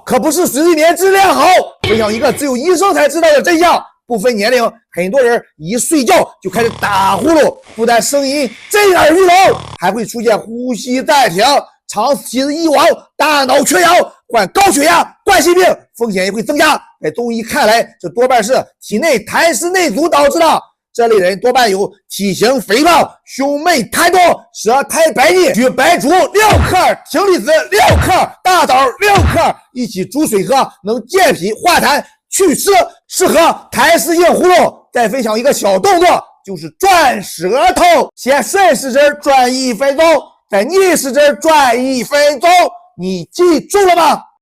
可不是睡眠质量好。分享一个只有医生才知道的真相，不分年龄，很多人一睡觉就开始打呼噜，不但声音震耳欲聋，还会出现呼吸暂停，长期的以往大脑缺氧，患高血压、冠心病风险也会增加。在中医看来，这多半是体内痰湿内阻导致的。这类人多半有体型肥胖、胸闷痰多、舌苔白腻。取白术6克、葶苈子6克、大枣6克一起煮水喝，能健脾化痰、祛湿，适合痰湿硬葫芦。再分享一个小动作，就是转舌头。先顺时针转1分钟，再逆时针转1分钟，你记住了吗？